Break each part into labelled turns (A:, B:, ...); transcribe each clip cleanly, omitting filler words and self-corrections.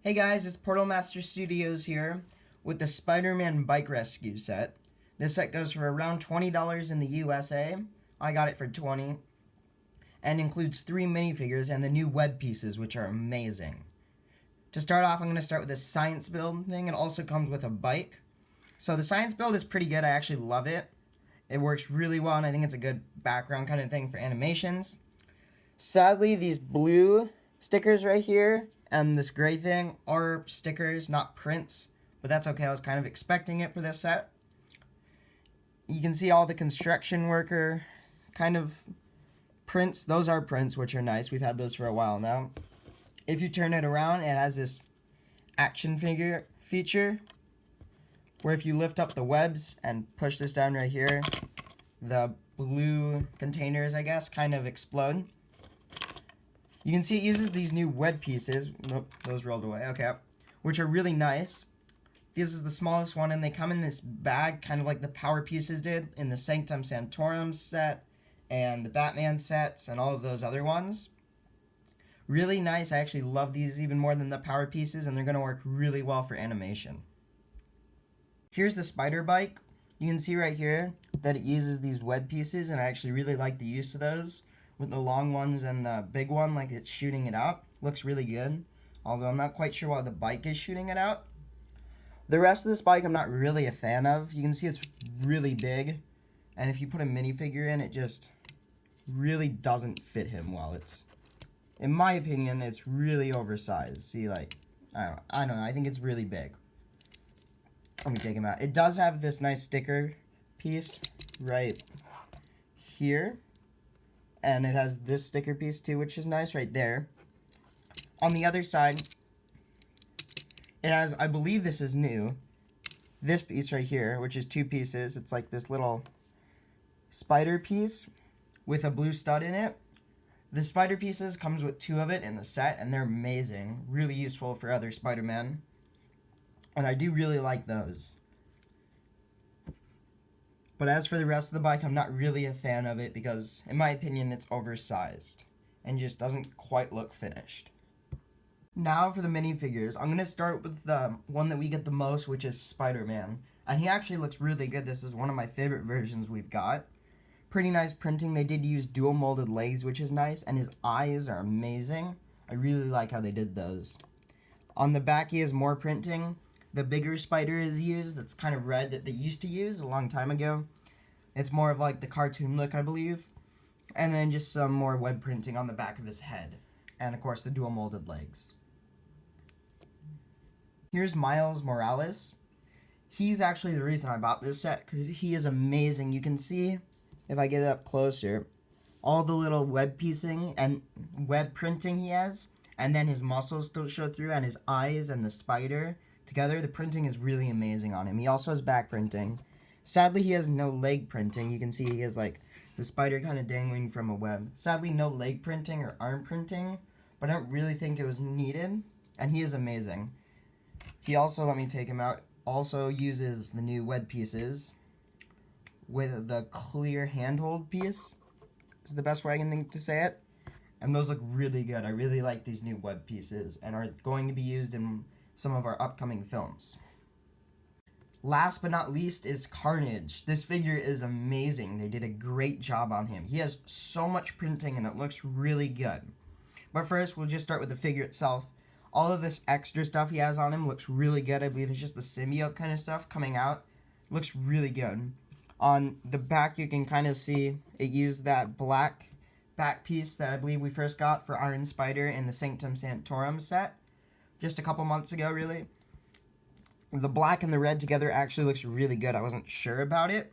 A: Hey guys, it's Portal Master Studios here with the SpiderMan Bike Rescue set. This set goes for around $20 in the USA. I got it for $20 and includes 3 minifigures and the new web pieces, which are amazing. To start off, I'm going to start with this science build thing. It also comes with a bike. So the science build is pretty good. I actually love it. It works really well, and I think it's a good background kind of thing for animations. Sadly, these blue stickers right here and this gray thing are stickers, not prints, but that's okay. I was kind of expecting it for this set. You can see all the construction worker kind of prints. Those are prints, which are nice. We've had those for a while now. If you turn it around, it has this action figure feature where if you lift up the webs and push this down right here, the blue containers, I guess, kind of explode. You can see it uses these new web pieces. Nope, those rolled away. Okay. Which are really nice. This is the smallest one, and they come in this bag, kind of like the Power Pieces did in the Sanctum Sanctorum set and the Batman sets and all of those other ones. Really nice. I actually love these even more than the Power Pieces, and they're going to work really well for animation. Here's the spider bike. You can see right here that it uses these web pieces, and I actually really like the use of those. With the long ones and the big one, like it's shooting it out. Looks really good. Although I'm not quite sure why the bike is shooting it out. The rest of this bike I'm not really a fan of. You can see it's really big. And if you put a minifigure in, it just really doesn't fit him well. It's, in my opinion, it's really oversized. See, like, I don't know. I think it's really big. Let me take him out. It does have this nice sticker piece right here. And it has this sticker piece too, which is nice right there. On the other side, it has, I believe this is new, this piece right here, which is 2 pieces. It's like this little spider piece with a blue stud in it. The spider pieces comes with 2 of it in the set, and they're amazing. Really useful for other Spider-Man. And I do really like those. But as for the rest of the bike, I'm not really a fan of it because, in my opinion, it's oversized and just doesn't quite look finished. Now for the minifigures. I'm going to start with the one that we get the most, which is Spider-Man. And he actually looks really good. This is one of my favorite versions we've got. Pretty nice printing. They did use dual molded legs, which is nice. And his eyes are amazing. I really like how they did those. On the back, he has more printing. The bigger spider is used, that's kind of red, that they used to use a long time ago. It's more of like the cartoon look, I believe. And then just some more web printing on the back of his head. And of course the dual molded legs. Here's Miles Morales. He's actually the reason I bought this set, because he is amazing. You can see, if I get it up closer, all the little web piecing and web printing he has. And then his muscles still show through, and his eyes and the spider together. The printing is really amazing on him. He also has back printing. Sadly, he has no leg printing. You can see he has like the spider kind of dangling from a web. Sadly, no leg printing or arm printing, but I don't really think it was needed, and he is amazing. He also, let me take him out, also uses the new web pieces with the clear handhold piece, is the best way I can think to say it. And those look really good. I really like these new web pieces and are going to be used in some of our upcoming films. Last but not least is Carnage. This figure is amazing. They did a great job on him. He has so much printing and it looks really good. But first, we'll just start with the figure itself. All of this extra stuff he has on him looks really good. I believe it's just the symbiote kind of stuff coming out. Looks really good. On the back, you can kind of see it used that black back piece that I believe we first got for Iron Spider in the Sanctum Sanctorum set. Just a couple months ago, really. The black and the red together actually looks really good. I wasn't sure about it.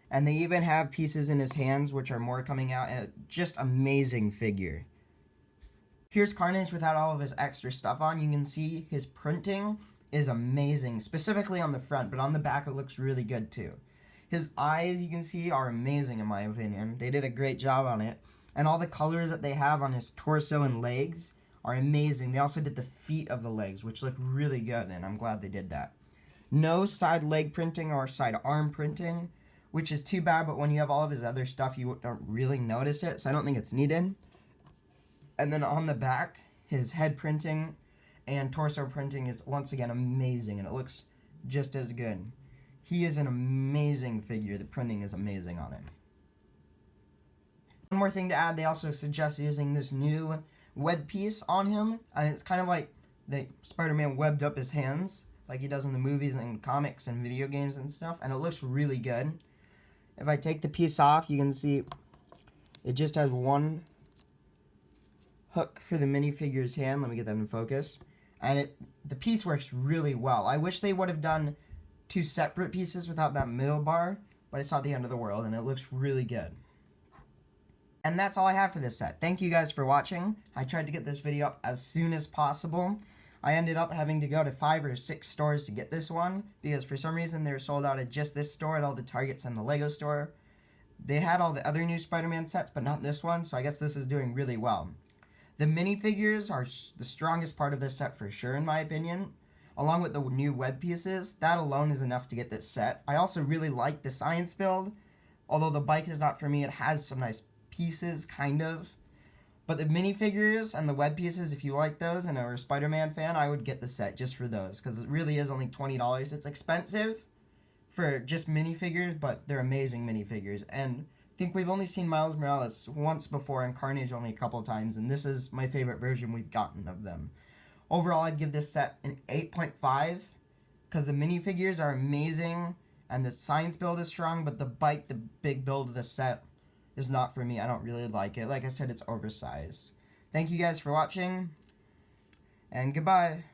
A: And they even have pieces in his hands, which are more coming out. And just amazing figure. Here's Carnage without all of his extra stuff on. You can see his printing is amazing, specifically on the front, but on the back it looks really good too. His eyes, you can see, are amazing in my opinion. They did a great job on it. And all the colors that they have on his torso and legs are amazing. They also did the feet of the legs, which look really good, and I'm glad they did that. No side leg printing or side arm printing, which is too bad, but when you have all of his other stuff, you don't really notice it, so I don't think it's needed. And then on the back, his head printing and torso printing is once again amazing, and it looks just as good. He is an amazing figure. The printing is amazing on him. One more thing to add, they also suggest using this new web piece on him, and it's kind of like the Spider-Man webbed up his hands like he does in the movies and comics and video games and stuff, and it looks really good. If I take the piece off, you can see it just has one hook for the minifigure's hand. Let me get that in focus. And the piece works really well. I wish they would have done 2 separate pieces without that middle bar, but it's not the end of the world, and it looks really good. And that's all I have for this set. Thank you guys for watching. I tried to get this video up as soon as possible. I ended up having to go to 5 or 6 stores to get this one, because for some reason they were sold out at just this store, at all the Targets and the Lego store. They had all the other new Spider-Man sets, but not this one, so I guess this is doing really well. The minifigures are the strongest part of this set for sure, in my opinion. Along with the new web pieces, that alone is enough to get this set. I also really like the science build. Although the bike is not for me, it has some nice pieces, kind of. But the minifigures and the web pieces, if you like those and are a Spider-Man fan, I would get the set just for those, because it really is only $20. It's expensive for just minifigures, but they're amazing minifigures. And I think we've only seen Miles Morales once before and Carnage only a couple times, and this is my favorite version we've gotten of them. Overall, I'd give this set an 8.5, because the minifigures are amazing, and the science build is strong, but the bike, the big build of the set, is not for me. I don't really like it. Like I said, it's oversized. Thank you guys for watching, and goodbye.